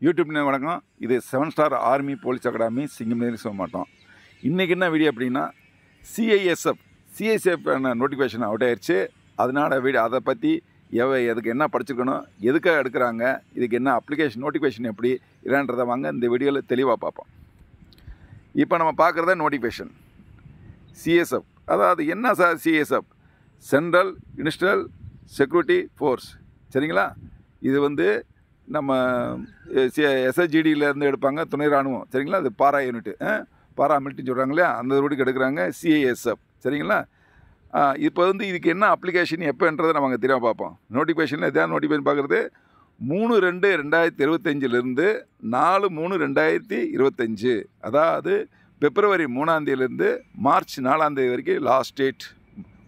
YouTube வணக்கம். இது 7 star army police academy சிங்கம் சொல்ல மாட்டோம். இன்றைக்கி என்ன வீடியோ அப்படின்னா சிஐஎஸ்எஃப் நோட்டிஃபிகேஷன் அவுட் ஆயிடுச்சு. அதனால் அதை பற்றி எதுக்கு என்ன படிச்சுக்கணும், எதுக்காக எடுக்கிறாங்க, இதுக்கு என்ன அப்ளிகேஷன் நோட்டிஃபிகேஷன் எப்படி இல்லைன்றதை வாங்க இந்த வீடியோவில் தெளிவாக பார்ப்போம். இப்போ நம்ம பார்க்குறத நோட்டிஃபிகேஷன் சிஎஸ்எஃப். அதாவது என்ன sir CSF? Central industrial security force. சரிங்களா? இது நம்ம எஸ்எஸ்ஜிடியிலேருந்து எடுப்பாங்க, துணை இராணுவம். சரிங்களா? அது பாரா யூனிட்டு, பாரா மிலிட்ரின்னு சொல்கிறாங்க இல்லையா, அந்த ரூட்டுக்கு எடுக்கிறாங்க சிஐஎஸ்எஃப். சரிங்களா? இப்போ இதுக்கு என்ன அப்ளிகேஷன் எப்போன்றதை நம்ம தெரியாம பார்ப்போம். நோட்டிஃபிகேஷனில் எதாவது நோட்டிஃபிகேஷன் பார்க்குறது 3/2/2025 4/3/2025. அதாவது பிப்ரவரி 3 மார்ச் 4 வரைக்கும் லாஸ்ட் டேட்.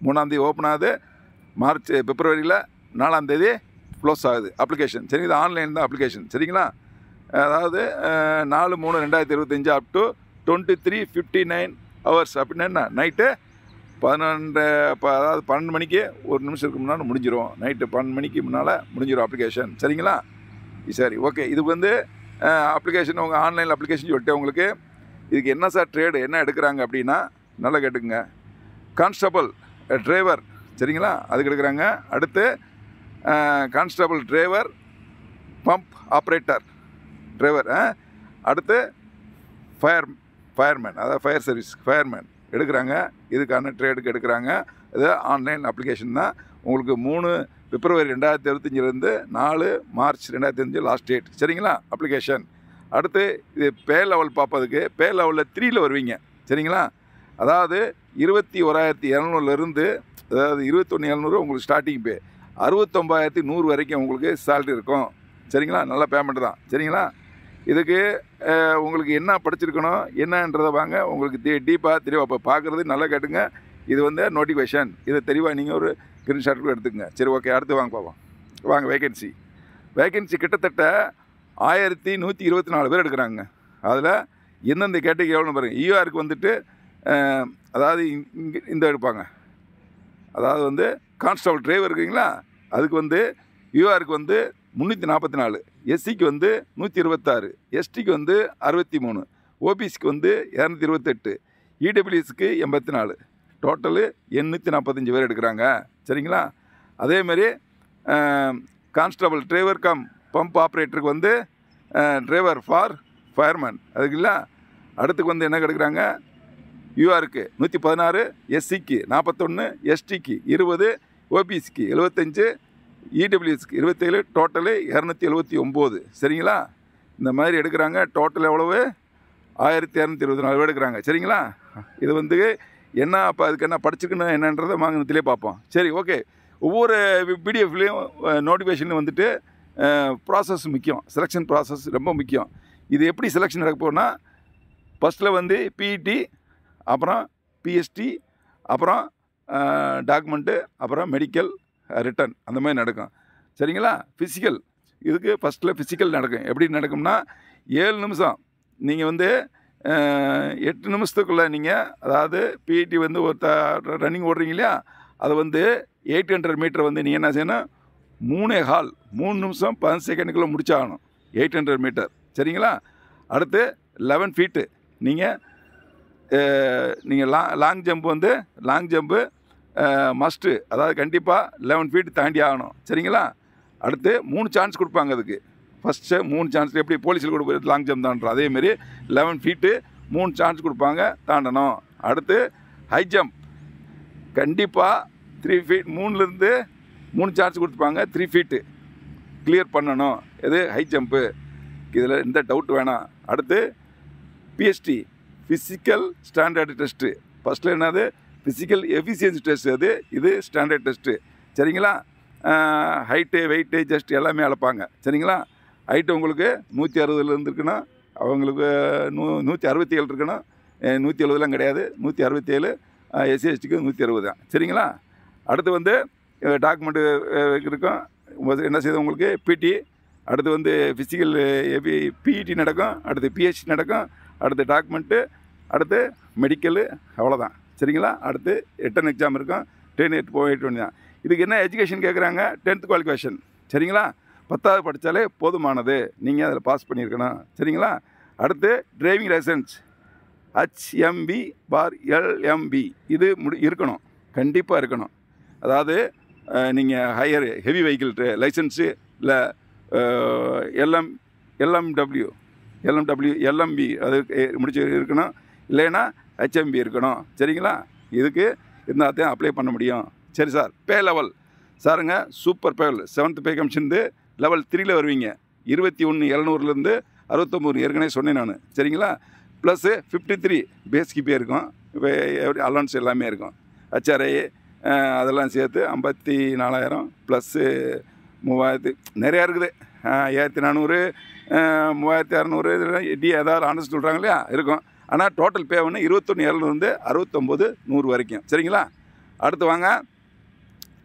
3 ஓப்பன் ஆகுது, பிப்ரவரியில் 4 க்ளோஸ் ஆகுது அப்ளிகேஷன். சரி, இது ஆன்லைன் தான் அப்ளிகேஷன். சரிங்களா? அதாவது 4/3/2025 அப் டு 23:59 ஹவர்ஸ். அப்படின்னா நைட்டு 12 மணிக்கு 1 நிமிஷத்துக்கு முன்னால் முடிஞ்சிடும். நைட்டு 12 மணிக்கு முன்னால் முடிஞ்சிடும் அப்ளிகேஷன். சரிங்களா? சரி, ஓகே. இது அப்ளிகேஷன் உங்கள் ஆன்லைனில் அப்ளிகேஷன் சொல்லிட்டு உங்களுக்கு இதுக்கு என்ன சார் ட்ரேடு என்ன எடுக்கிறாங்க அப்படின்னா நல்லா கேட்டுக்குங்க. Constable driver. சரிங்களா? அதுக்கு எடுக்கிறாங்க. அடுத்து constable driver, pump operator driver. அடுத்து ஃபயர்மேன், அதாவது ஃபயர் சர்வீஸ் ஃபயர்மேன் எடுக்கிறாங்க. இதுக்கான ட்ரேடுக்கு எடுக்கிறாங்க. இது ஆன்லைன் அப்ளிகேஷன் தான். உங்களுக்கு பிப்ரவரி 2025 4 மார்ச் 2025 லாஸ்ட் டேட். சரிங்களா? அப்ளிகேஷன். அடுத்து இது பே லெவல் பார்ப்பதுக்கு பே லெவலில் 3ல் வருவீங்க. சரிங்களா? அதாவது 21,200 அதாவது 21,700 உங்களுக்கு ஸ்டார்டிங் பே. 69,100 வரைக்கும் உங்களுக்கு சேலரி இருக்கும். சரிங்களா? நல்ல பேமெண்ட் தான். சரிங்களா? இதுக்கு உங்களுக்கு என்ன படிச்சிருக்கணும் என்னன்றதை வாங்க உங்களுக்கு டீப்பாக தெளிவாக இப்போ பார்க்குறது நல்லா கேட்டுங்க. இது நோட்டிஃபிகேஷன். இதை தெளிவாக நீங்கள் ஒரு ஸ்க்ரீன்ஷாட் கூட எடுத்துக்கங்க. சரி, ஓகே. அடுத்து வாங்க பார்ப்போம். வாங்க. வேகன்சி கிட்டத்தட்ட 1124 பேர் எடுக்கிறாங்க. அதில் எந்தெந்த கேட்டகரி எவ்வளோன்னு பாருங்கள். ஈஆருக்கு அதாவது இங்கே இந்த எடுப்பாங்க. அதாவது கான்ஸ்டபிள் டிரைவர் இருக்குங்களா, அதுக்கு யூஆருக்கு 344, எஸ்சிக்கு 126, எஸ்டிக்கு 63, ஓபிசிக்கு 228, இடபிள்யூஎஸ்க்கு 84, டோட்டலு 845 பேர் எடுக்கிறாங்க. சரிங்களா? அதேமாரி கான்ஸ்டபிள் டிரைவர் கம் பம்ப் ஆப்ரேட்டருக்கு டிரைவர் ஃபார் ஃபயர்மேன் அதுக்குங்களா. அடுத்துக்கு என்ன எடுக்கிறாங்க? யூஆருக்கு 116, எஸ்சிக்கு 41, எஸ்டிக்கு 20, ஓபிசிக்கு 75, இடபிள்யூஎஸ்க்கு 27, டோட்டலு 279. சரிங்களா? இந்த மாதிரி எடுக்கிறாங்க. டோட்டல் எவ்வளவு? 1224 பேர் எடுக்கிறாங்க. சரிங்களா? இது என்ன அப்போ அதுக்கு என்ன படிச்சுக்கணும் என்னன்றதை வாங்கினத்திலே பார்ப்போம். சரி, ஓகே. ஒவ்வொரு பிடிஎஃப்லேயும் நோட்டிஃபிகேஷன் ப்ராசஸ் முக்கியம். செலெக்ஷன் ப்ராசஸ் ரொம்ப முக்கியம். இது எப்படி செலெக்ஷன் நடக்க போனால் ஃபஸ்ட்டில் பிஇடி, அப்புறம் பிஎஸ்டி, அப்புறம் டாக்குமெண்ட்டு, அப்புறம் மெடிக்கல், ரிட்டன், அந்த மாதிரி நடக்கும். சரிங்களா? ஃபிசிக்கல். இதுக்கு ஃபஸ்ட்டில் ஃபிசிக்கல் நடக்கும். எப்படி நடக்கும்னா 7 நிமிஷம் நீங்கள் 8 நிமிஷத்துக்குள்ளே நீங்கள், அதாவது பிஇடி ஒரு ரன்னிங் ஓடுறீங்க இல்லையா, அது 800 மீட்டர் நீங்கள் என்ன செய்யணும்? 3 நிமிஷம் 10 செகண்டுக்குள்ளே முடிச்சாகணும் 800 மீட்டர். சரிங்களா? அடுத்து 11 ஃபீட்டு நீங்கள் லாங் ஜம்ப்பு மஸ்ட்டு, அதாவது கண்டிப்பாக 11 ஃபீட் தாண்டி ஆகணும். சரிங்களா? அடுத்து 3 சான்ஸ் கொடுப்பாங்க. அதுக்கு ஃபஸ்ட்டு 3 சான்ஸ் எப்படி போலீஸில் கொடுக்குறது லாங் ஜம்ப் தான்றோம், அதேமாரி 11 ஃபீட்டு 3 சான்ஸ் கொடுப்பாங்க, தாண்டணும். அடுத்து ஹை ஜம்ப் கண்டிப்பாக 3 ஃபீட், 3லேருந்து 3 சான்ஸ் கொடுத்துப்பாங்க, 3 ஃபீட்டு கிளியர் பண்ணணும். இது ஹை ஜம்ப்பு. இதில் எந்த டவுட் வேணாம். அடுத்து பிஎஸ்டி ஃபிசிக்கல் ஸ்டாண்டர்டு டெஸ்ட்டு. ஃபஸ்ட்டில் என்னது? Physical efficiency test. இது ஸ்டாண்டர்ட் டெஸ்ட்டு. சரிங்களா? ஹைட்டு, வெயிட்டு, ஜஸ்ட் எல்லாமே அளப்பாங்க. சரிங்களா? ஹைட்டு உங்களுக்கு 160 இருக்கணும், அவங்களுக்கு 167 இருக்கணும். 170 கிடையாது, 167. எஸ்சி எஸ்டிக்கு 160 தான். சரிங்களா? அடுத்து டாக்குமெண்ட்டு இருக்கும். என்ன செய்யுது உங்களுக்கு? பிடி. அடுத்து ஃபிசிக்கல் பிஇடி நடக்கும். அடுத்து பிஹெச்டி நடக்கும். அடுத்து டாக்குமெண்ட்டு, அடுத்து மெடிக்கலு, அவ்வளோதான். சரிங்களா? அடுத்து ரிட்டன் எக்ஸாம் இருக்கும். 10 8 தான். இதுக்கு என்ன எஜுகேஷன் கேட்குறாங்க? 10th qualification. சரிங்களா? 10வது படித்தாலே போதுமானது. நீங்கள் அதில் பாஸ் பண்ணியிருக்கணும். சரிங்களா? அடுத்து டிரைவிங் லைசன்ஸ் HMB/LMB இது இருக்கணும், கண்டிப்பாக இருக்கணும். அதாவது நீங்கள் ஹெவி வெஹிக்கிள் லைசன்ஸு இல்லை LMB அது முடிச்சு இருக்கணும், இல்லைன்னா HMB இருக்கணும். சரிங்களா? இதுக்கு இருந்தால் தான் அப்ளை பண்ண முடியும். சரி சார், பே லெவல் சாருங்க super pay level 7th pay கமிஷன்ந்து லெவல் 3ல் வருவீங்க. 21,700லேருந்து 69 ஏற்கனவே சொன்னேன் நான். சரிங்களா? ப்ளஸ்ஸு 53 பேஸ்க்கு பே இருக்கும், இப்போ அலவன்ஸ் எல்லாமே இருக்கும். HRA அதெல்லாம் சேர்த்து 54,000 ப்ளஸ்ஸு 3000 நிறையா இருக்குது. 1400 3600 இதெல்லாம் ஏதாவது ஆனஸ்ட் சொல்கிறாங்க இல்லையா இருக்கும். ஆனால் டோட்டல் பே ஒன்று 21,700 69,100 வரைக்கும். சரிங்களா? அடுத்து வாங்க,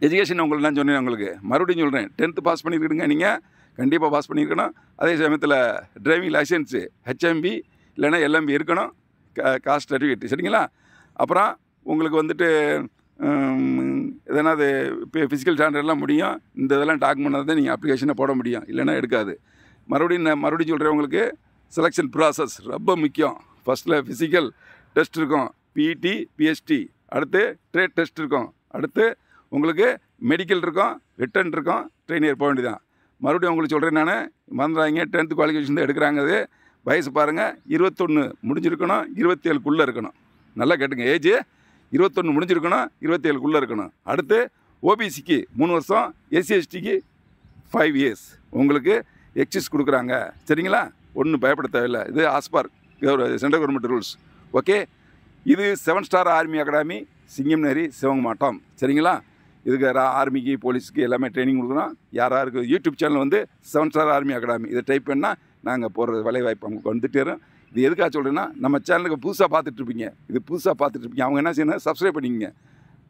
எஜுகேஷன் உங்களுக்கு நான் சொன்னேன். உங்களுக்கு மறுபடியும் சொல்கிறேன், 10th பாஸ் பண்ணியிருக்கணுங்க. நீங்கள் கண்டிப்பாக பாஸ் பண்ணியிருக்கணும். அதே சமயத்தில் டிரைவிங் லைசன்ஸு HMB இல்லைன்னா LMB இருக்கணும், காஸ்ட் சர்டிஃபிகேட். சரிங்களா? அப்புறம் உங்களுக்கு வந்துட்டு எதனாவது இப்போ ஃபிசிக்கல் ஸ்டாண்டர்ட்லாம் முடியும். இந்த இதெல்லாம் டாக்குமெண்ட் தான் நீங்கள் அப்ளிகேஷனை போட முடியும், இல்லைன்னா எடுக்காது. மறுபடியும் சொல்கிறேன், உங்களுக்கு செலெக்ஷன் ப்ராசஸ் ரொம்ப முக்கியம். ஃபஸ்ட்டில் ஃபிசிக்கல் டெஸ்ட் இருக்கும், PT PST. அடுத்து ட்ரேட் டெஸ்ட் இருக்கும். அடுத்து உங்களுக்கு மெடிக்கல் இருக்கும், ரிட்டன் இருக்கும், ட்ரெயினியர் போக வேண்டியதான். மறுபடியும் உங்களுக்கு சொல்கிறேன் நான், மறந்துடாங்க, 10th குவாலிஃபிகேஷன் தான் எடுக்கிறாங்க. அது வயசு பாருங்கள், 21 முடிஞ்சிருக்கணும், 27க்குள்ளே இருக்கணும். நல்லா கேட்டுங்க, ஏஜ் 21 முடிஞ்சிருக்கணும், 27க்குள்ளே இருக்கணும். அடுத்து OBCக்கு 3 வருஷம், SC STக்கு 5 இயர்ஸ் உங்களுக்கு எக்ஸிஸ் கொடுக்குறாங்க. சரிங்களா? ஒன்றும் பயப்பட தேவையில்லை. இது as per central government rules. Okay, இது 7 ஸ்டார் ஆர்மி அகாடமி, சிங்கம்நேரி, சிவகமாட்டம். சரிங்களா? இதுக்கு ஆர்மிக்கு போலீஸுக்கு எல்லாமே ட்ரைனிங் கொடுக்குறோம். யாராருக்கு யூடியூப் சேனல் வந்து 7 ஸ்டார் ஆர்மி அகாடமி இதை டைப் பண்ணால் நாங்கள் போகிற வேலைவாய்ப்பு அவங்களுக்கு வந்துட்டு வரோம். இது எதுக்காக சொல்கிறேன்னா, நம்ம சேனலுக்கு புதுசாக பார்த்துட்ருப்பீங்க, அவங்க என்ன செய்யணும், சப்ஸ்கிரைப் பண்ணிக்கங்க.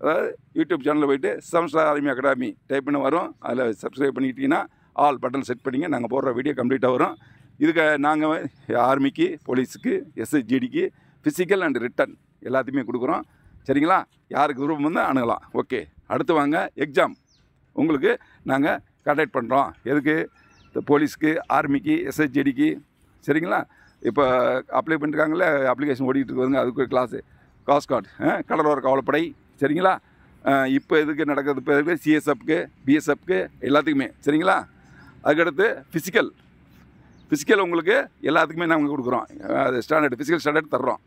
அதாவது யூடியூப் சேனலில் போய்ட்டு 7 ஸ்டார் ஆர்மி அகாடமி டைப் பண்ண வரும். அதில் சப்ஸ்கிரைப் பண்ணிக்கிட்டிங்கன்னா ஆல் பட்டன் செட் பண்ணிங்க, நாங்கள் போடுற வீடியோ கம்ப்ளீட்டாக வரும். இதுக்கு நாங்கள் ஆர்மிக்கு, போலீஸுக்கு, SSGDக்கு ஃபிசிக்கல் அண்ட் ரிட்டன் எல்லாத்தையுமே கொடுக்குறோம். சரிங்களா? யாருக்கு விருப்பம் வந்து அணுகலாம். ஓகே, அடுத்து வாங்க, எக்ஸாம் உங்களுக்கு நாங்கள் கண்டக்ட் பண்ணுறோம். எதுக்கு? போலீஸுக்கு, ஆர்மிக்கு, SSGDக்கு. சரிங்களா? இப்போ அப்ளை பண்ணிருக்காங்களே, அப்ளிகேஷன் ஓடிட்டு இருக்குதுங்க, அதுக்கு கிளாஸு, காஸ்ட் கார்டு, கடலோர காவல்படை. சரிங்களா? இப்போ எதுக்கு நடக்கிறது? இப்போ இருக்குது CSFக்கு, BSFக்கு எல்லாத்துக்குமே. சரிங்களா? அதுக்கடுத்து ஃபிசிக்கல் உங்களுக்கு எல்லாத்துக்குமே நாங்கள் கொடுக்குறோம். அது ஸ்டாண்டர்ட் ஃபிசிக்கல் ஸ்டாண்டர்ட் தர்றோம்.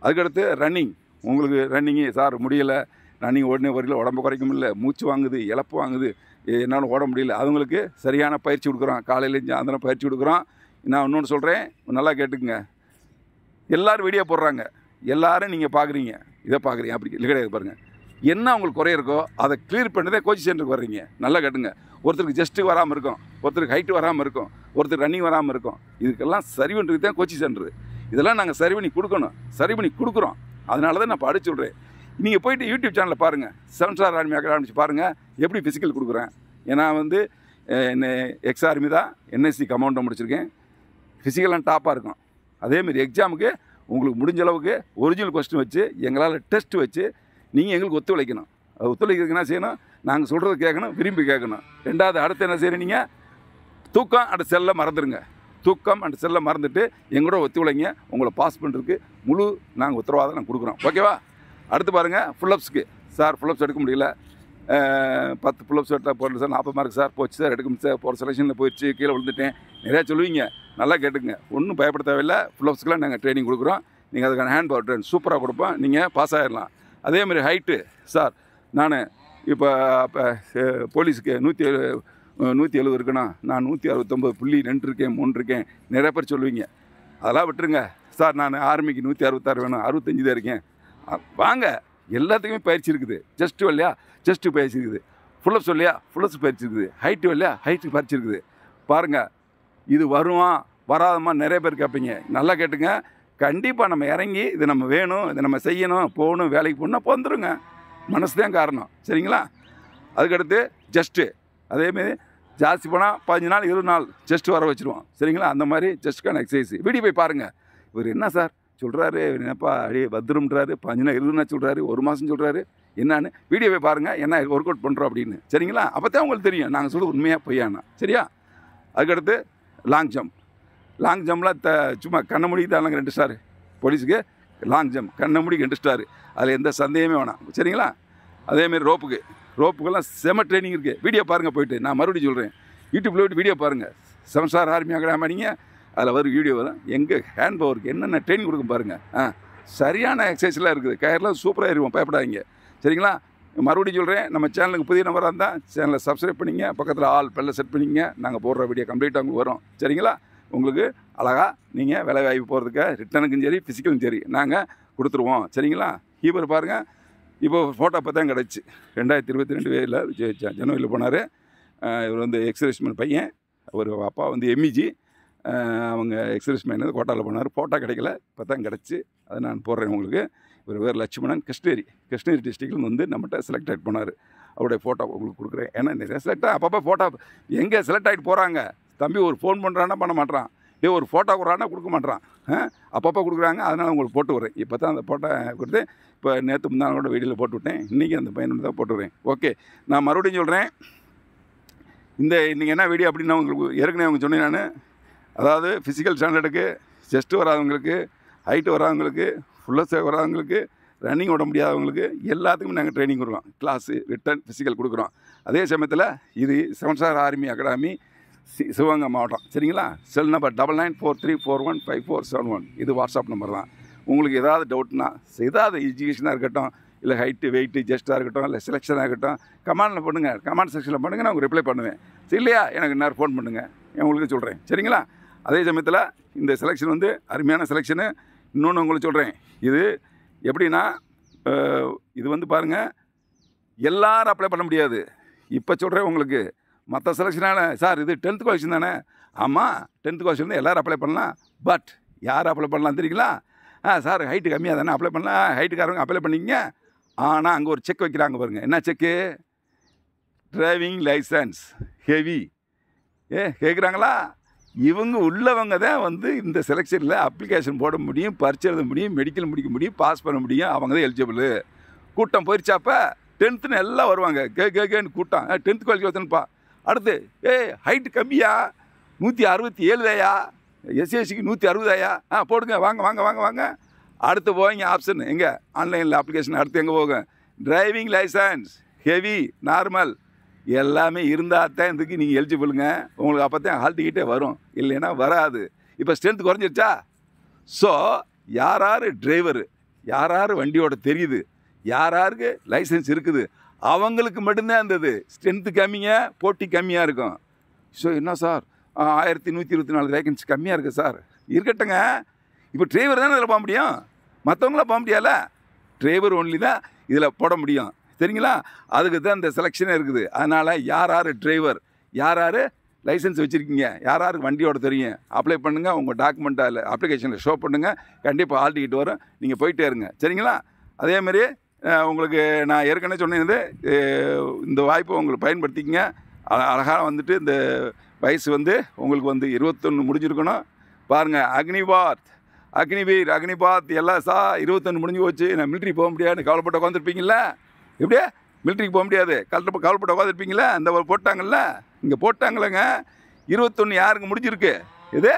அதுக்கடுத்து ரன்னிங் உங்களுக்கு ரன்னிங்கு சார் முடியலை, ரன்னிங் ஓடினே வரையில் உடம்பு குறைக்க முடியல, மூச்சு வாங்குது, இழப்பு வாங்குது, என்னால் ஓட முடியல, அவங்களுக்கு சரியான பயிற்சி கொடுக்குறோம். காலையில் சாயந்தரம் பயிற்சி கொடுக்குறோம். நான் இன்னொன்று சொல்கிறேன், நல்லா கேட்டுக்குங்க. எல்லோரும் வீடியோ போடுறாங்க, எல்லோரும் நீங்கள் பார்க்குறீங்க, இதை பார்க்குறீங்க, அப்படி இல்லை கிடையாது. பாருங்கள், என்ன உங்களுக்கு குறை இருக்கோ அதை கிளியர் பண்ணதே கோச்சிங் சென்டருக்கு வர்றீங்க. நல்லா கேட்டுங்க. ஒருத்தருக்கு ஜஸ்ட்டு வராமல் இருக்கும், ஒருத்தருக்கு ஹைட்டு வராமல் இருக்கும், ஒருத்தருக்கு ரன்னிங் வராமல் இருக்கும். இதுக்கெல்லாம் சரி பண்ணுறது தான் கோச்சிங் சென்டரு. இதெல்லாம் நாங்கள் சரி பண்ணி கொடுக்குறோம். அதனால தான் நான் இப்போ அடிச்சு சொல்கிறேன். நீங்கள் போய்ட்டு யூடியூப் சேனலில் பாருங்கள், 7 ஸ்டார் ஆர்மி அகாடமி பாருங்கள், எப்படி ஃபிசிக்கல் கொடுக்குறேன். ஏன்னா வந்து எக்ஸ் ஆர்மி தான், NSC கமௌண்ட்டை முடிச்சிருக்கேன். ஃபிசிக்கல்லாம் டாப்பாக இருக்கும். அதேமாரி எக்ஸாமுக்கு உங்களுக்கு முடிஞ்ச அளவுக்கு ஒரிஜினல் கொஸ்டின் வச்சு எங்களால் டெஸ்ட் வச்சு நீங்கள் எங்களுக்கு ஒத்துழைக்கணும். அது ஒத்துழைக்கிறதுக்கு என்ன செய்யணும், நாங்கள் சொல்கிறது கேட்கணும், விரும்பி கேட்கணும். ரெண்டாவது அடுத்து என்ன செய்யணும், நீங்கள் தூக்கம் அண்ட் செல்லை மறந்துடுங்க. தூக்கம் அண்ட் செல்லை மறந்துட்டு எங்களோட ஒத்துழைங்க. உங்களை பாஸ் பண்ணுறதுக்கு முழு நாங்கள் உத்தரவாதம் நாங்கள் கொடுக்குறோம். ஓகேவா? அடுத்து பாருங்கள், ஃபுல்லப்ஸுக்கு சார் ஃபுல்லப்ஸ் எடுக்க முடியல, 10 ஃபுல்லப்ஸ் எடுத்தால் போடல சார், 40 மார்க் சார், போச்சு சார், எடுக்க முடியும் சார், போகிற செலெக்ஷனில் போயிடுச்சு, கீழே விழுந்துட்டேன், நிறையா சொல்லுவீங்க. நல்லா கேட்டுங்க, ஒன்றும் பயப்பட தேவையில்லை. ஃபுல்லப்ஸ்க்குலாம் நாங்கள் ட்ரைனிங் கொடுக்குறோம். நீங்கள் அதுக்கான ஹேண்ட் பவர் ட்ரெயின் சூப்பராக கொடுப்போம், நீங்கள் பாஸ் ஆகிடலாம். அதேமாதிரி ஹைட்டு சார், நான் இப்போ போலீஸுக்கு 170 இருக்குண்ணா, நான் 169.2 இருக்கேன், 3 இருக்கேன், நிறைய பேர் சொல்லுவீங்க. அதெல்லாம் விட்டுருங்க சார். நான் ஆர்மிக்கு 166 வேணும், 65 தான் இருக்கேன். வாங்க, எல்லாத்துக்குமே பயிற்சி இருக்குது. ஜஸ்ட்டு இல்லையா, ஜஸ்ட்டு பயிற்சி இருக்குது. ஃபுல்லப்ஸ் இல்லையா, ஃபுல்லப்ஸ் பயிற்சி இருக்குது. ஹைட்டு இல்லையா, ஹைட்டு பயிற்சி இருக்குது. பாருங்கள், இது வருவான் வராதமா நிறைய பேர் கேட்பீங்க. நல்லா கேட்டுங்க. கண்டிப்பாக நம்ம இறங்கி இது நம்ம வேணும், இதை நம்ம செய்யணும், போகணும், வேலைக்கு போகணுன்னா வந்துடுங்க. மனசு தான் காரணம். சரிங்களா? அதுக்கடுத்து ஜஸ்ட்டு அதேமாரி ஜாஸ்தி போனால் 15 நாள் 20 நாள் ஜஸ்ட் வர வச்சுருவோம். சரிங்களா? அந்த மாதிரி ஜஸ்ட்டுக்கான எக்ஸசைஸ் வீடியோ போய் பாருங்கள். இவர் என்ன சார் சொல்கிறாரு, என்னப்பா அப்படியே பத்திரம்ன்றாரு, 15 நாள் 20 நாள் சொல்கிறாரு, 1 மாதம் சொல்கிறாரு, என்னான்னு வீடியோவை பாருங்கள், என்ன ஒர்க் அவுட் பண்ணுறோம் அப்படின்னு. சரிங்களா? அப்போ தான் உங்களுக்கு தெரியும் நாங்கள் சொல்கிறது உண்மையாக பொய்யானா. சரியா? அதுக்கடுத்து லாங் ஜம்பில் சும்மா கண்ணை மூடி தாங்க 2 ஸ்டார். போலீஸுக்கு லாங் ஜம்ப் கண்ணை மூடி 2 ஸ்டார். அதில் எந்த சந்தேகமே வேணாம். சரிங்களா? அதேமாரி ரோப்புக்கெல்லாம் செம ட்ரைனிங் இருக்குது. வீடியோ பாருங்கள் போய்ட்டு. நான் மறுபடியும் சொல்கிறேன், யூடியூப்பில் போய்ட்டு வீடியோ பாருங்கள். 7 ஸ்டார் ஆர்மி அகாடமி நீங்கள் அதில் வரும் வீடியோ வரும். எங்கள் ஹேண்ட் பவருக்கு என்னென்ன ட்ரைனிங் கொடுக்கும் பாருங்கள். சரியான எக்ஸசைஸ்லாம் இருக்குது. கயிறுலாம் சூப்பராக இருக்கும், பயப்படாதீங்க. சரிங்களா? மறுபடியும் சொல்கிறேன், நம்ம சேனலுக்கு புதிய நம்பராக இருந்தால் சேனலை சப்ஸ்கிரைப் பண்ணிங்க, பக்கத்தில் ஆல் பெல்லை செட் பண்ணிங்க. நாங்கள் போடுற வீடியோ கம்ப்ளீட்டாக உங்களுக்கு வரும். சரிங்களா? உங்களுக்கு அழகாக நீங்கள் வேலை வாய்ப்பு போகிறதுக்கு ரிட்டனுக்கும் சரி ஃபிசிக்கலும் சரி நாங்கள் கொடுத்துருவோம். சரிங்களா? இப்போ பாருங்கள், இப்போ ஃபோட்டோ இப்போ தான் கிடச்சி 2022 ஜனவரியில் போனார். இவர் வந்து எக்ஸர்விஸ்மேன் பையன். அவர் அப்பா வந்து எம்இஜி. அவங்க எக்ஸர்விஸ்மேன் கோட்டாவில் போனார். ஃபோட்டோ கிடைக்கல, இப்போ தான் கிடச்சி. அதை நான் போடுறேன் உங்களுக்கு. இவர் வேறு லட்சுமணன், கிருஷ்ணகிரி டிஸ்ட்ரிக்டில் வந்து நம்மகிட்ட செலக்ட் ஆகிட்டு போனார். அவருடைய ஃபோட்டோ உங்களுக்கு கொடுக்குறேன். ஏன்னா நிறைய அப்பப்போ ஃபோட்டோ எங்கே செலக்ட் ஆகிட்டு போகிறாங்க. தம்பி ஒரு ஃபோன் பண்ணுறான்னா பண்ண மாட்டான், ஒரு ஃபோட்டோ கொடுறான்னா கொடுக்க மாட்டான். அப்பப்போ கொடுக்குறாங்க. அதனால் உங்களுக்கு போட்டு வரேன். இப்போ தான் அந்த ஃபோட்டோ கொடுத்து இப்போ நேற்று முந்தான கூட வீடியோவில் போட்டு விட்டேன். இன்றைக்கி அந்த பையனோட தான் போட்டு வரேன். ஓகே, நான் மறுபடியும் சொல்கிறேன், இன்றைக்கி என்ன வீடியோ அப்படின்னு உங்களுக்கு ஏற்கனவே அவங்க சொன்னேன் நான். அதாவது ஃபிசிக்கல் ஸ்டாண்டர்டுக்கு செஸ்ட்டு வராதவங்களுக்கு, ஹைட்டு வராதவங்களுக்கு, ஃபுல்லஸ் வராதவங்களுக்கு, ரன்னிங் ஓட முடியாதவங்களுக்கு எல்லாத்துக்குமே நாங்கள் ட்ரைனிங் கொடுக்குறோம். கிளாஸு, ரிட்டன், ஃபிசிக்கல் கொடுக்குறோம். அதே சமயத்தில் இது 7 ஸ்டார் ஆர்மி அகாடமி, சிவகங்கை மாவட்டம். சரிங்களா? Cell number 9943415471. இது வாட்ஸ்அப் நம்பர் தான். உங்களுக்கு ஏதாவது டவுட்னா, ஏதாவது எஜுகேஷனாக இருக்கட்டும், இல்லை ஹைட்டு வெயிட்டு ஜஸ்ட்டாக இருக்கட்டும், இல்லை செலெக்ஷனாக இருக்கட்டும், கமெண்டில் பண்ணுங்கள். கமெண்ட் செக்ஷனில் பண்ணுங்கள், நான் உங்களுக்கு ரிப்ளை பண்ணுவேன். சரி இல்லையா? எனக்கு இன்னொரு ஃபோன் பண்ணுங்கள், உங்களுக்கு சொல்கிறேன். சரிங்களா? அதே சமயத்தில் இந்த செலெக்ஷன் வந்து அருமையான செலெக்ஷனு. இன்னொன்று உங்களுக்கு சொல்கிறேன், இது எப்படின்னா, இது வந்து பாருங்கள், எல்லோரும் அப்ளை பண்ண முடியாது. இப்போ சொல்கிறேன் உங்களுக்கு, மற்ற செலெக்ஷனால சார் இது 10th குவாலிஃபிகேஷன் தானே? ஆமாம், 10th குவாலிஃபிகேஷன் வந்து எல்லோரும் அப்ளை பண்ணலாம். பட் யார் அப்ளை பண்ணலாம் தெரியுங்களா? சார் ஹைட்டு கம்மியாக தானே அப்ளை பண்ணலாம், ஹைட்டுக்காரங்க அப்ளை பண்ணிங்க. ஆனால் அங்கே ஒரு செக் வைக்கிறாங்க பாருங்கள். என்ன செக்கு? டிரைவிங் லைசன்ஸ் ஹெவி கேட்குறாங்களா? இவங்க உள்ளவங்க தான் வந்து இந்த செலெக்ஷனில் அப்ளிகேஷன் போட முடியும், பரிட்சை எழுத முடியும், மெடிக்கல் முடிக்க முடியும், பாஸ் பண்ண முடியும். அவங்க தான் எலிஜிபிள். கூட்டம் போயிடுச்சாப்போ 10th எல்லாம் வருவாங்க. கேன்னு கூட்டம். 10th குவாலிஃபிகேஷன்ப்பா. அடுத்து ஹைட்டு கம்மியா, 167 எஸ்சிஎஸ்சிக்கு 160 போடுங்க, வாங்க வாங்க வாங்க வாங்க. அடுத்து போங்க ஆப்ஷன் எங்கே? ஆன்லைனில் அப்ளிகேஷன். அடுத்து எங்கே போங்க? டிரைவிங் லைசன்ஸ் ஹெவி, நார்மல் எல்லாமே இருந்தால் தான் இதுக்கு நீங்கள் எலிஜிபிளுங்க. உங்களுக்கு அப்போ தான் ஹால் டிக்கெட்டே வரும், இல்லைன்னா வராது. இப்போ ஸ்ட்ரென்த் குறைஞ்சிருச்சா? ஸோ யார் டிரைவரு, யார் வண்டியோட தெரியுது, யாருக்கு லைசன்ஸ் இருக்குது, அவங்களுக்கு மட்டும்தான் இருந்தது. ஸ்ட்ரென்த்து கம்மிங்க, போட்டி கம்மியாக இருக்கும். ஸோ என்ன சார் 1124 வேகன்சி கம்மியாக இருக்குது சார்? இருக்கட்டுங்க. இப்போ டிரைவர் தானே இதில் போக முடியும், மற்றவங்களாம் போக முடியாதுல்ல. டிரைவர் ஒன்லி தான் இதில் போட முடியும். சரிங்களா? அதுக்கு தான் இந்த செலெக்ஷனே இருக்குது. அதனால் யார் டிரைவர், யார் லைசன்ஸ் வச்சுருக்கீங்க, யாருக்கு வண்டியோட தெரியும், அப்ளை பண்ணுங்கள். உங்கள் டாக்குமெண்ட்டாக இல்லை அப்ளிகேஷனில் ஷோ பண்ணுங்கள். கண்டிப்பாக ஹால் டிக்கெட் வரும். நீங்கள் போயிட்டே இருங்க. சரிங்களா? அதேமாரி உங்களுக்கு நான் ஏற்கனவே சொன்னது, இந்த வாய்ப்பை உங்களுக்கு பயன்படுத்திக்கங்க. அழகாக வந்துட்டு இந்த வயசு வந்து உங்களுக்கு வந்து 21 முடிஞ்சிருக்கணும். பாருங்கள், அக்னிபாத் எல்லாம் 21 முடிஞ்சு போச்சு, நான் மிலிட்ரி போக முடியாதுன்னு கவலைப்பட்டு உட்காந்துருப்பீங்களா? எப்படியா மிலிட்ரிக்கு போக முடியாது கவலைப்பட்டு உட்காந்துருப்பீங்களா? அந்த போட்டாங்கல்ல, இங்கே போட்டாங்களேங்க. 21 யாருக்கு முடிஞ்சிருக்கு? இது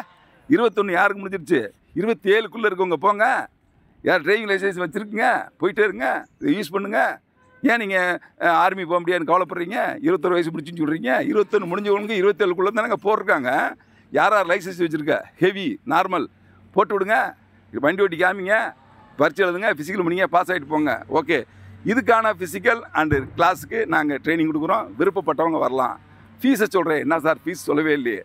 21 யாருக்கு முடிஞ்சிருச்சு? 27க்குள்ளே இருக்கவங்க போங்க. யார் டிரைவிங் லைசன்ஸ் வச்சுருக்குங்க, போயிட்டே இருங்க, இதை யூஸ் பண்ணுங்கள். ஏன் நீங்கள் ஆர்மி போக முடியாதுன்னு கவலைப்படுறீங்க? 21 வயசு முடிச்சுன்னு சொல்கிறீங்க. 21 முடிஞ்சவங்களுக்கு 27க்குள்ளே தானேங்க போட்டிருக்காங்க. யார் லைசன்ஸ் வச்சுருக்க, ஹெவி, நார்மல் போட்டு விடுங்க. வண்டி ஓட்டி காமிங்க, பரிட்சை எழுதுங்க, ஃபிசிக்கல் முடிங்க, பாஸ் ஆகிட்டு போங்க. ஓகே, இதுக்கான ஃபிசிக்கல் அண்டு கிளாஸுக்கு நாங்கள் ட்ரைனிங் கொடுக்குறோம். விருப்பப்பட்டவங்க வரலாம். ஃபீஸை சொல்கிறேன். என்ன சார் ஃபீஸ் சொல்லவே இல்லையே?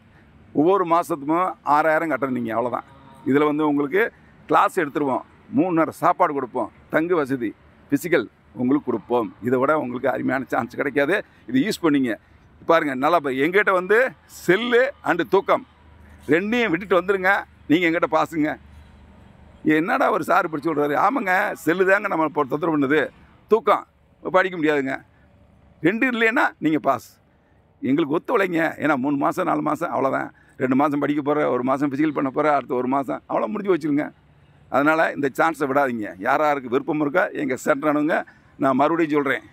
ஒவ்வொரு மாதத்துக்கும் 6000 கட்டணும். நீங்கள் அவ்வளோதான். இதில் வந்து உங்களுக்கு கிளாஸ் எடுத்துருவோம், 3 நேரம் சாப்பாடு கொடுப்போம், தங்கு வசதி, ஃபிசிக்கல் உங்களுக்கு கொடுப்போம். இதை விட உங்களுக்கு அருமையான சான்ஸ் கிடைக்காது. இது யூஸ் பண்ணிங்க. பாருங்கள், நல்லா எங்கிட்ட வந்து செல்லு அண்டு தூக்கம் ரெண்டையும் விட்டுட்டு வந்துடுங்க. நீங்கள் எங்கிட்ட பாசுங்க. என்னடா ஒரு சார் படிச்சு விட்றாரு? ஆமாங்க, செல்லு தாங்க நம்ம தொந்தரவு பண்ணுது. தூக்கம் படிக்க முடியாதுங்க. 2 இல்லைன்னா நீங்கள் பாஸ். எங்களுக்கு ஒத்துழைங்க. ஏன்னா 3 மாதம் 4 மாதம் அவ்வளோதான். 2 மாதம் படிக்க போகிற, 1 மாதம் ஃபிசிக்கல் பண்ண போகிற, அடுத்த 1 மாதம் அவ்வளோ முடிஞ்சு வச்சுருங்க. அதனால் இந்த சான்ஸை விடாதீங்க. யாருக்கு விருப்பம் இருக்கா எங்கள் சென்டரானுங்க. நான் மறுபடியும் சொல்கிறேன்,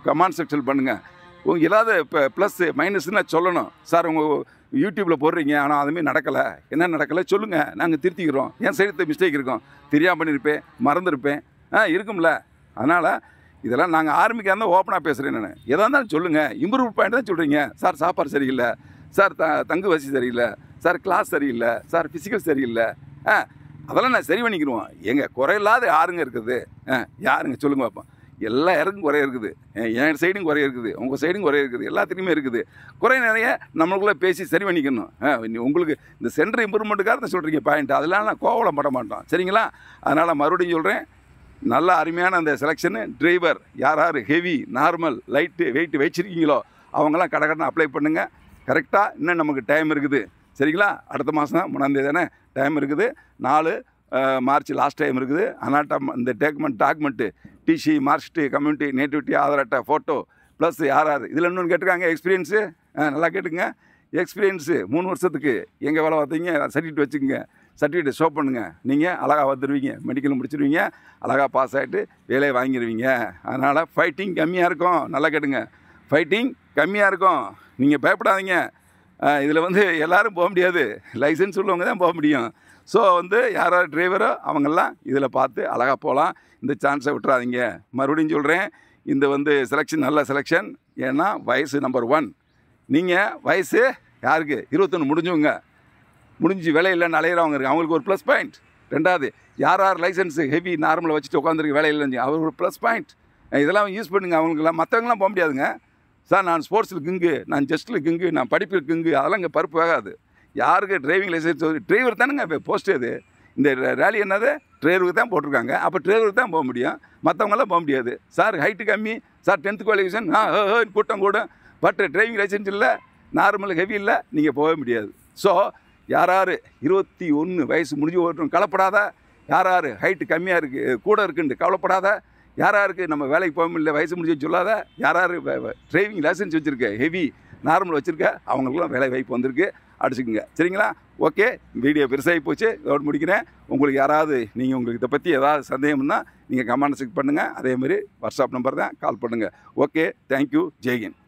கமெண்ட் செக்ஷன் பண்ணுங்கள். உங்கள் ஏதாவது இப்போ ப்ளஸ்ஸு மைனஸ்ன்னு சொல்லணும். சார் உங்கள் யூடியூப்பில் போடுறீங்க, ஆனால் அதுமாரி நடக்கலை, என்ன நடக்கலை சொல்லுங்கள், நாங்கள் திருத்திக்கிறோம். என் சைடு மிஸ்டேக் இருக்கும், தெரியாமல் பண்ணியிருப்பேன், மறந்துருப்பேன், இருக்கும்ல. அதனால் இதெல்லாம் நாங்கள் ஆரம்பிக்க இருந்தால் ஓப்பனாக பேசுகிறேன் நான். எதாக இருந்தாலும் சொல்லுங்கள். இம்ப்ரூவ் பாயிண்ட் தான் சொல்கிறீங்க. சார் சாப்பாடு சரியில்லை, சார் தங்கு வசதி சரியில்லை, சார் கிளாஸ் சரியில்லை, சார் ஃபிசிக்கல் சரியில்லை, அதெல்லாம் நான் சரி பண்ணிக்கிடுவோம். எங்கள் குறையில்லாத யாருங்க இருக்குது? யாருங்க சொல்லுங்க பார்ப்போம். எல்லா இடக்கும் குறை இருக்குது. என் சைடும் குறை இருக்குது, உங்கள் சைடும் குறை இருக்குது, எல்லாத்துலேயுமே இருக்குது. குறை நிறைய நம்மளுக்குள்ளே பேசி சரி பண்ணிக்கணும். உங்களுக்கு இந்த சென்டர் இம்ப்ரூவ்மெண்ட்டுக்காக தான் சொல்கிறீங்க பாயிண்ட், அதெல்லாம் நான் கோவலம் பட மாட்டோம், சரிங்களா? அதனால் மறுபடியும் சொல்கிறேன், நல்ல அருமையான அந்த செலெக்ஷனு. டிரைவர் யார் யார் ஹெவி, நார்மல், லைட்டு, வெயிட்டு வச்சுருக்கீங்களோ அவங்களாம் கடை அப்ளை பண்ணுங்கள். கரெக்டாக இன்னும் நமக்கு டைம் இருக்குது, சரிங்களா? அடுத்த மாதம் தான் 3ஆம் தேதி தானே டைம் இருக்குது. 4 மார்ச் லாஸ்ட் டைம் இருக்குது. அதனால் இந்த document TC, marksheet, community, nativity, Aadhaar அட்டை, ஃபோட்டோ ப்ளஸ் யார் இதில் இன்னொன்று கேட்டிருக்காங்க எக்ஸ்பீரியன்ஸு. நல்லா கேட்டுங்க. எக்ஸ்பீரியன்ஸு 3 வருஷத்துக்கு எங்கே வேலை பார்த்தீங்க சர்டிஃபிகேட் வச்சுக்கோங்க. சர்டிஃபிகேட் ஷோ பண்ணுங்கள். நீங்கள் அழகாக வந்துடுவீங்க, மெடிக்கல் முடிச்சிடுவீங்க, அழகாக பாஸ் ஆகிட்டு வேலையை வாங்கிடுவீங்க. அதனால் ஃபைட்டிங் கம்மியாக இருக்கும். நல்லா கேட்டுங்க, ஃபைட்டிங் கம்மியாக இருக்கும். நீங்கள் பயப்படாதீங்க. இதில் எல்லோரும் போக முடியாது, லைசன்ஸ் உள்ளவங்க தான் போக முடியும். ஸோ யார் யார் டிரைவரோ அவங்கெல்லாம் இதில் பார்த்து அழகாக போகலாம். இந்த சான்ஸை விட்டுறாதீங்க. மறுபடியும் சொல்கிறேன், இந்த செலெக்ஷன் நல்ல செலெக்ஷன். ஏன்னா வயசு நம்பர் 1. நீங்கள் வயசு யாருக்கு 21 முடிஞ்சு வேலை இல்லைன்னு அலையிறவங்க இருக்குது, அவங்களுக்கு ஒரு ப்ளஸ் பாயிண்ட். 2வது யார் யார் லைசன்ஸு ஹெவி நார்மலை வச்சுட்டு உட்காந்துருக்கு வேலை இல்லைன்னு அவர் ஒரு ப்ளஸ் பாயிண்ட். இதெல்லாம் யூஸ் பண்ணுங்க. அவங்களுக்குலாம் மற்றவங்களாம் போக முடியாதுங்க. சார் நான் ஸ்போர்ட்ஸில் கிங்கு, நான் ஜஸ்ட்டில் கிங்கு, நான் படிப்பில் கிங்கு, அதெல்லாம் இங்கே பருப்பு வேகாது. யாருக்கு டிரைவிங் லைசன்ஸ் டிரைவர் தானுங்க இப்போ போஸ்ட் இது. இந்த ரேலி என்னது டிரைவருக்கு தான் போட்டிருக்காங்க. அப்போ டிரைவருக்கு தான் போக முடியும், மற்றவங்களாம் போக முடியாது. சார் ஹைட்டு கம்மி, சார் 10th குவாலிஃபிகேஷன், கூட்டம் கூட, பட் டிரைவிங் லைசன்ஸ் இல்லை, நார்மல் ஹெவி இல்லை, நீங்கள் போக முடியாது. ஸோ யார் 21 வயசு முடிஞ்சு ஓட்டும் கவலைப்படாத. யார் ஹைட்டு கம்மியாக இருக்குது கூட இருக்குன்னு கவலைப்படாத. யாருக்கு நம்ம வேலைக்கு போக முடியல வயசு முடிஞ்சு சொல்லாத. யார் டிரைவிங் லைசன்ஸ் வச்சுருக்க ஹெவி நார்மல் வச்சுருக்க அவங்களுக்குலாம் வேலை வாய்ப்பு வந்திருக்கு, அடிச்சுக்குங்க, சரிங்களா? ஓகே, வீடியோ பெருசாகி போச்சு, இதோடு முடிக்கிறேன். உங்களுக்கு யாராவது நீங்கள் உங்களுக்கு இதை பற்றி ஏதாவது சந்தேகம்னா நீங்கள் கமெண்ட் செக் பண்ணுங்கள். அதேமாதிரி வாட்ஸ்அப் நம்பர் தான், கால் பண்ணுங்கள். ஓகே, தேங்க்யூ, ஜெய்ஹிந்த்.